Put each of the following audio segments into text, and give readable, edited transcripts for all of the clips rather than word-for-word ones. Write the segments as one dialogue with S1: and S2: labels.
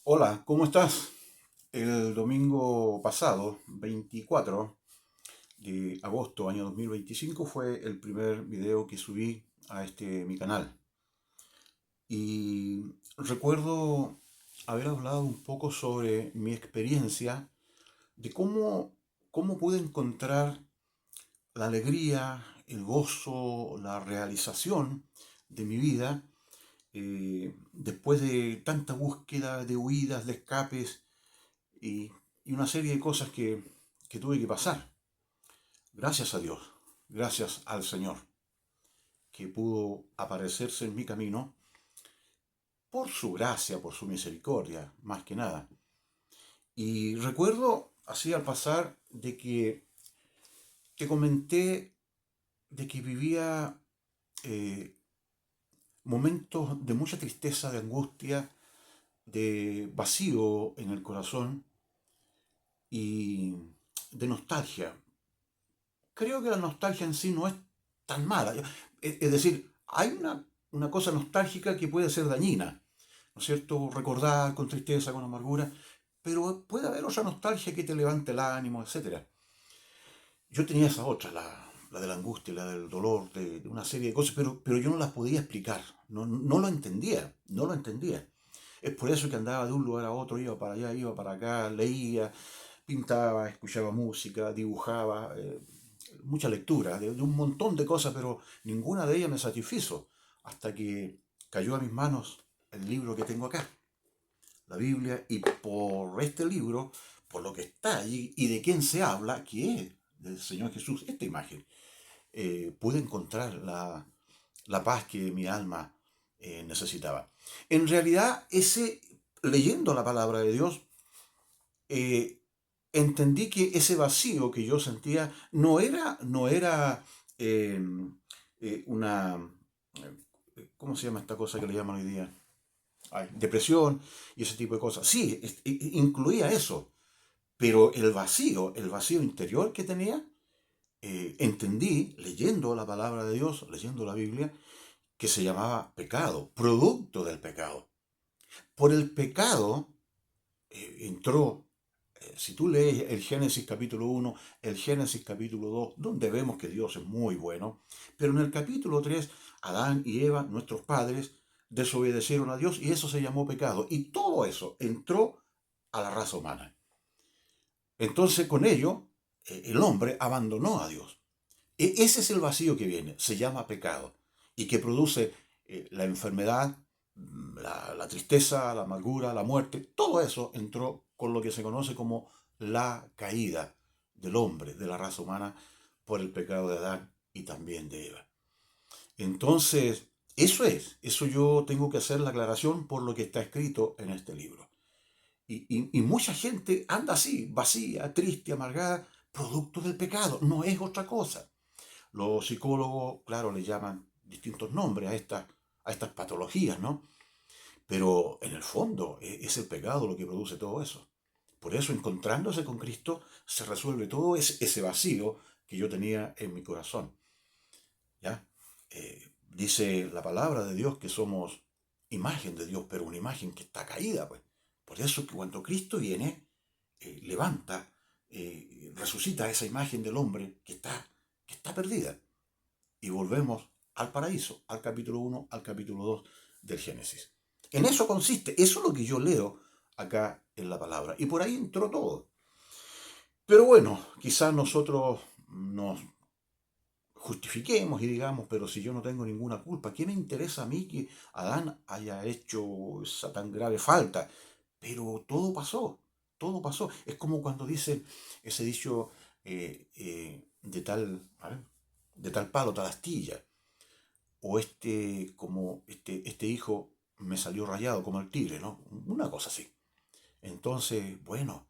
S1: Hola, ¿cómo estás? El domingo pasado, 24 de agosto, año 2025, fue el primer video que subí a mi canal. Y recuerdo haber hablado un poco sobre mi experiencia de cómo pude encontrar la alegría, el gozo, la realización de mi vida después de tanta búsqueda de huidas, de escapes y, y una serie de cosas que tuve que pasar. Gracias a Dios, gracias al Señor, que pudo aparecerse en mi camino por su gracia, por su misericordia, más que nada. Y recuerdo, así al pasar, de que te comenté de que vivía eh, momentos de mucha tristeza, de angustia, de vacío en el corazón y de nostalgia. Creo que la nostalgia en sí no es tan mala. Es decir, hay una cosa nostálgica que puede ser dañina, ¿no es cierto? Recordar con tristeza, con amargura, pero puede haber otra nostalgia que te levante el ánimo, etcétera. Yo tenía esa otra, la de la angustia, la del dolor, de una serie de cosas, pero yo no las podía explicar, no lo entendía, no lo entendía. Es por eso que andaba de un lugar a otro, iba para allá, iba para acá, leía, pintaba, escuchaba música, dibujaba, mucha lectura, de un montón de cosas, pero ninguna de ellas me satisfizo, hasta que cayó a mis manos el libro que tengo acá, la Biblia, y por este libro, por lo que está allí y de quién se habla, que es del Señor Jesús, esta imagen, pude encontrar la paz que mi alma necesitaba. En realidad, leyendo la palabra de Dios, eh, entendí que ese vacío que yo sentía no era eh, una, ¿cómo se llama esta cosa que le llaman hoy día? Ay, depresión y ese tipo de cosas. Sí, incluía eso, pero el vacío interior que tenía, entendí, leyendo la palabra de Dios, leyendo la Biblia, que se llamaba pecado, producto del pecado. Por el pecado entró, si tú lees el Génesis capítulo 1, el Génesis capítulo 2, donde vemos que Dios es muy bueno, pero en el capítulo 3, Adán y Eva, nuestros padres, desobedecieron a Dios y eso se llamó pecado. Y todo eso entró a la raza humana. Entonces con ello, el hombre abandonó a Dios. Ese es el vacío que viene, se llama pecado, y que produce la enfermedad, la tristeza, la amargura, la muerte. Todo eso entró con lo que se conoce como la caída del hombre, de la raza humana, por el pecado de Adán y también de Eva. Entonces, eso yo tengo que hacer la aclaración por lo que está escrito en este libro. Y mucha gente anda así, vacía, triste, amargada, producto del pecado, no es otra cosa. Los psicólogos, claro, le llaman distintos nombres a estas patologías, ¿no? Pero en el fondo es el pecado lo que produce todo eso. Por eso, encontrándose con Cristo, se resuelve todo ese vacío que yo tenía en mi corazón. ¿Ya? Dice la palabra de Dios que somos imagen de Dios, pero una imagen que está caída, pues. Por eso que cuando Cristo viene, levanta, resucita esa imagen del hombre que está perdida y volvemos al paraíso, al capítulo 1, al capítulo 2 del Génesis. En eso consiste, eso es lo que yo leo acá en la palabra. Y por ahí entró todo. Pero bueno, quizás nosotros nos justifiquemos y digamos, pero si yo no tengo ninguna culpa, ¿qué me interesa a mí que Adán haya hecho esa tan grave falta? Pero todo pasó, todo pasó. Es como cuando dicen ese dicho de tal palo, tal astilla. O como este hijo me salió rayado como el tigre, ¿no? Una cosa así. Entonces, bueno,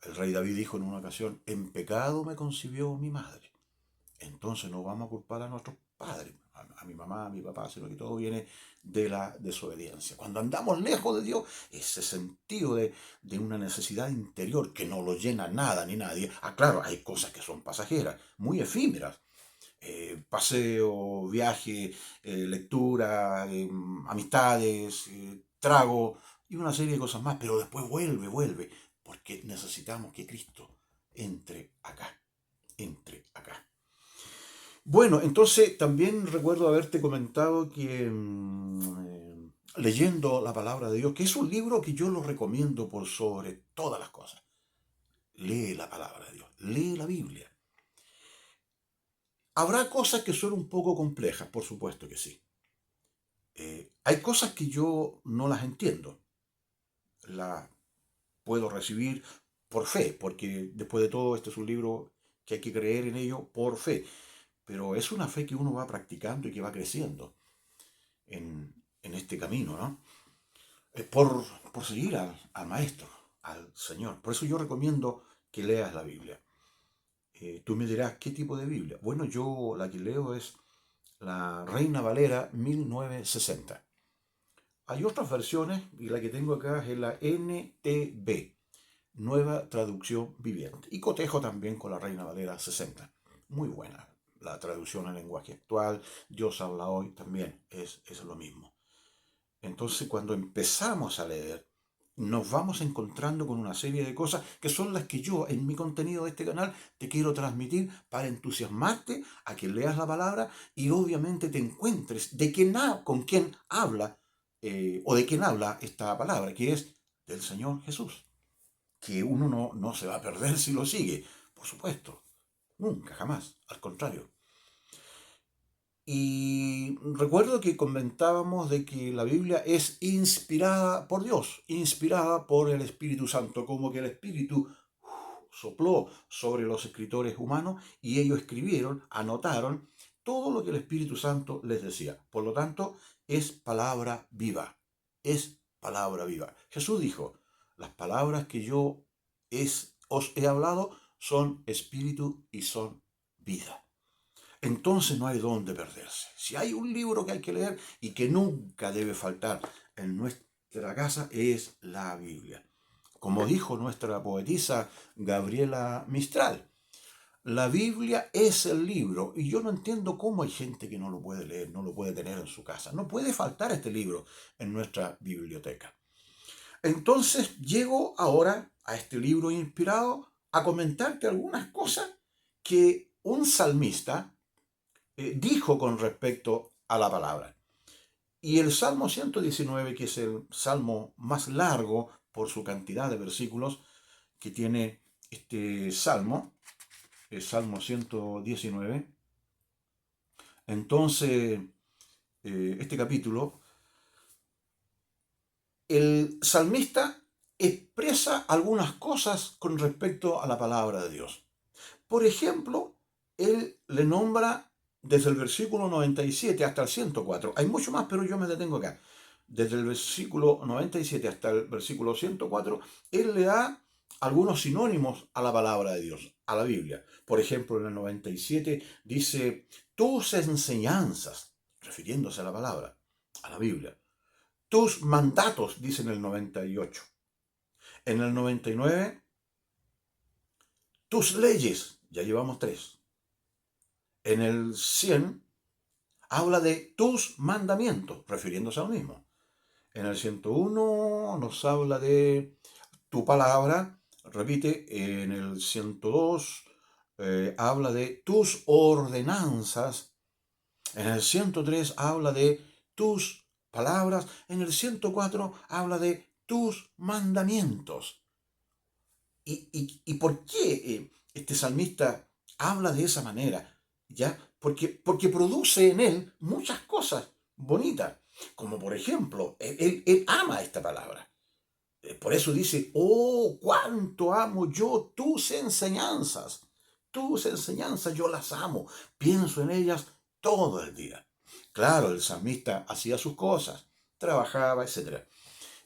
S1: el rey David dijo en una ocasión, en pecado me concibió mi madre. Entonces no vamos a culpar a nuestros padres, a mi mamá, a mi papá, sino que todo viene de la desobediencia. Cuando andamos lejos de Dios, ese sentido de una necesidad interior que no lo llena nada ni nadie. Ah, claro, hay cosas que son pasajeras, muy efímeras, paseo, viaje, lectura, amistades, trago. y una serie de cosas más, pero después vuelve, porque necesitamos que Cristo entre acá, entre acá. Bueno, entonces también recuerdo haberte comentado que leyendo la palabra de Dios, que es un libro que yo lo recomiendo por sobre todas las cosas. Lee la palabra de Dios, lee la Biblia. Habrá cosas que son un poco complejas, por supuesto que sí. Hay cosas que yo no las entiendo, las puedo recibir por fe, porque después de todo este es un libro que hay que creer en ello por fe, pero es una fe que uno va practicando y que va creciendo en este camino, ¿no? Por seguir al Maestro, al Señor. Por eso yo recomiendo que leas la Biblia. Tú me dirás, ¿qué tipo de Biblia? Bueno, yo la que leo es la Reina Valera 1960. Hay otras versiones y la que tengo acá es la NTV, Nueva Traducción Viviente. Y cotejo también con la Reina Valera 60. Muy buena. La traducción al lenguaje actual, Dios habla hoy, también es lo mismo. Entonces, cuando empezamos a leer, nos vamos encontrando con una serie de cosas que son las que yo, en mi contenido de este canal, te quiero transmitir para entusiasmarte a que leas la palabra y obviamente te encuentres con quién habla o de quién habla esta palabra, que es del Señor Jesús, que uno no se va a perder si lo sigue, por supuesto, nunca, jamás, al contrario. Y recuerdo que comentábamos de que la Biblia es inspirada por Dios, inspirada por el Espíritu Santo, como que el Espíritu sopló sobre los escritores humanos y ellos escribieron, anotaron todo lo que el Espíritu Santo les decía. Por lo tanto, es palabra viva, es palabra viva. Jesús dijo, las palabras que os he hablado son espíritu y son vida. Entonces no hay dónde perderse. Si hay un libro que hay que leer y que nunca debe faltar en nuestra casa es la Biblia. Como dijo nuestra poetisa Gabriela Mistral, la Biblia es el libro y yo no entiendo cómo hay gente que no lo puede leer, no lo puede tener en su casa. No puede faltar este libro en nuestra biblioteca. Entonces llego ahora a este libro inspirado a comentarte algunas cosas que un salmista dijo con respecto a la palabra. Y el Salmo 119, que es el salmo más largo por su cantidad de versículos que tiene este salmo, el Salmo 119, entonces este capítulo, el salmista expresa algunas cosas con respecto a la palabra de Dios. Por ejemplo, él le nombra desde el versículo 97 hasta el 104. Hay mucho más, pero yo me detengo acá. Desde el versículo 97 hasta el versículo 104, él le da algunos sinónimos a la palabra de Dios, a la Biblia. Por ejemplo, en el 97 dice, tus enseñanzas, refiriéndose a la palabra, a la Biblia. Tus mandatos, dice en el 98. En el 99, tus leyes, ya llevamos 3. En el 100 habla de tus mandamientos, refiriéndose a lo mismo. En el 101 nos habla de tu palabra, repite. En el 102 habla de tus ordenanzas. En el 103 habla de tus palabras. En el 104 habla de tus mandamientos. ¿Y por qué este salmista habla de esa manera? ¿Ya? Porque produce en él muchas cosas bonitas, como por ejemplo, él ama esta palabra. Por eso dice, oh, cuánto amo yo tus enseñanzas. Tus enseñanzas yo las amo, pienso en ellas todo el día. Claro, el salmista hacía sus cosas, trabajaba, etc.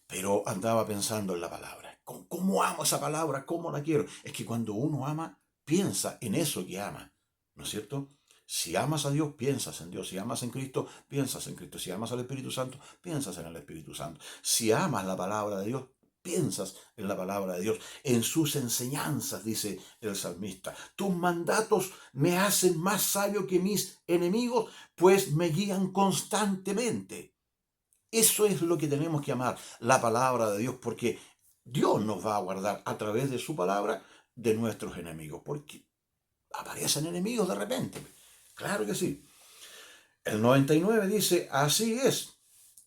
S1: Pero andaba pensando en la palabra. ¿Cómo amo esa palabra? ¿Cómo la quiero? Es que cuando uno ama, piensa en eso que ama, ¿no es cierto? Si amas a Dios, piensas en Dios. Si amas en Cristo, piensas en Cristo. Si amas al Espíritu Santo, piensas en el Espíritu Santo. Si amas la palabra de Dios, piensas en la palabra de Dios, en sus enseñanzas, dice el salmista. Tus mandatos me hacen más sabio que mis enemigos, pues me guían constantemente. Eso es lo que tenemos que amar, la palabra de Dios, porque Dios nos va a guardar a través de su palabra de nuestros enemigos, porque aparecen enemigos de repente. Claro que sí. El 99 dice, así es,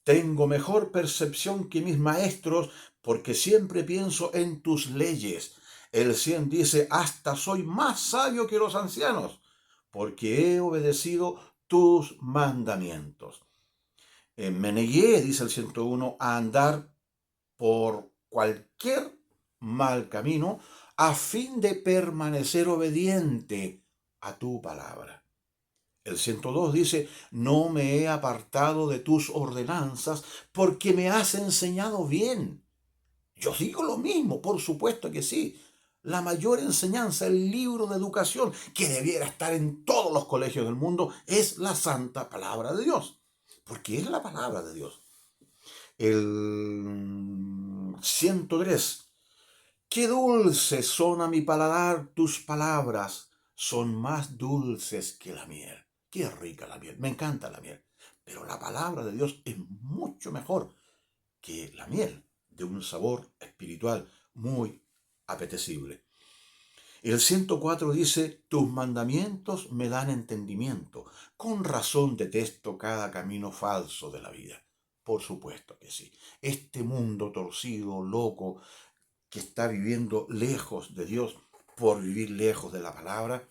S1: tengo mejor percepción que mis maestros porque siempre pienso en tus leyes. El 100 dice, hasta soy más sabio que los ancianos porque he obedecido tus mandamientos. Me negué, dice el 101, a andar por cualquier mal camino a fin de permanecer obediente a tu palabra. El 102 dice, no me he apartado de tus ordenanzas porque me has enseñado bien. Yo digo lo mismo, por supuesto que sí. La mayor enseñanza, el libro de educación que debiera estar en todos los colegios del mundo es la santa palabra de Dios, porque es la palabra de Dios. El 103. Qué dulces son a mi paladar tus palabras, son más dulces que la miel. Qué rica la miel, me encanta la miel. Pero la palabra de Dios es mucho mejor que la miel, de un sabor espiritual muy apetecible. El 104 dice, tus mandamientos me dan entendimiento. Con razón detesto cada camino falso de la vida. Por supuesto que sí. Este mundo torcido, loco, que está viviendo lejos de Dios por vivir lejos de la palabra,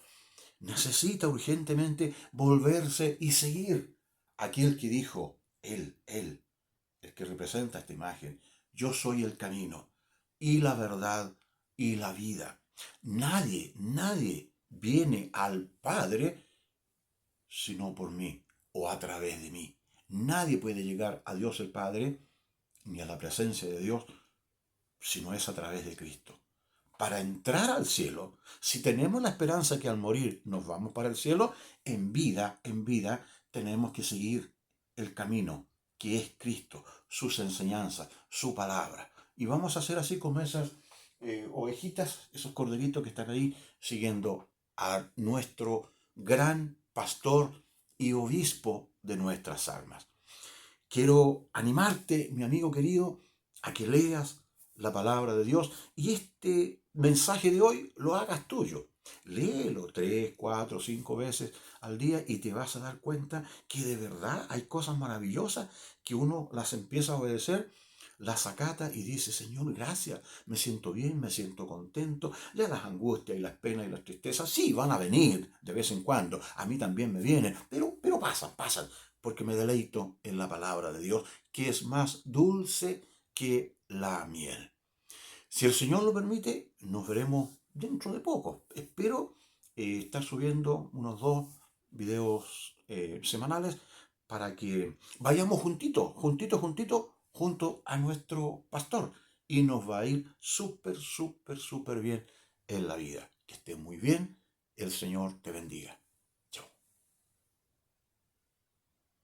S1: necesita urgentemente volverse y seguir aquel que dijo, él, el que representa esta imagen, yo soy el camino y la verdad y la vida. Nadie viene al Padre sino por mí o a través de mí. Nadie puede llegar a Dios el Padre ni a la presencia de Dios si no es a través de Cristo. Para entrar al cielo, si tenemos la esperanza que al morir nos vamos para el cielo, en vida, tenemos que seguir el camino que es Cristo, sus enseñanzas, su palabra. Y vamos a hacer así como esas ovejitas, esos corderitos que están ahí siguiendo a nuestro gran pastor y obispo de nuestras almas. Quiero animarte, mi amigo querido, a que leas la palabra de Dios y este mensaje de hoy lo hagas tuyo. Léelo 3, 4, 5 veces al día y te vas a dar cuenta que de verdad hay cosas maravillosas que uno las empieza a obedecer, las acata y dice, Señor, gracias, me siento bien, me siento contento. Ya las angustias y las penas y las tristezas, sí, van a venir de vez en cuando. A mí también me vienen, pero pasan, porque me deleito en la palabra de Dios, que es más dulce que la miel. Si el Señor lo permite, nos veremos dentro de poco. Espero estar subiendo unos 2 videos semanales para que vayamos junto a nuestro pastor. Y nos va a ir súper bien en la vida. Que esté muy bien. El Señor te bendiga.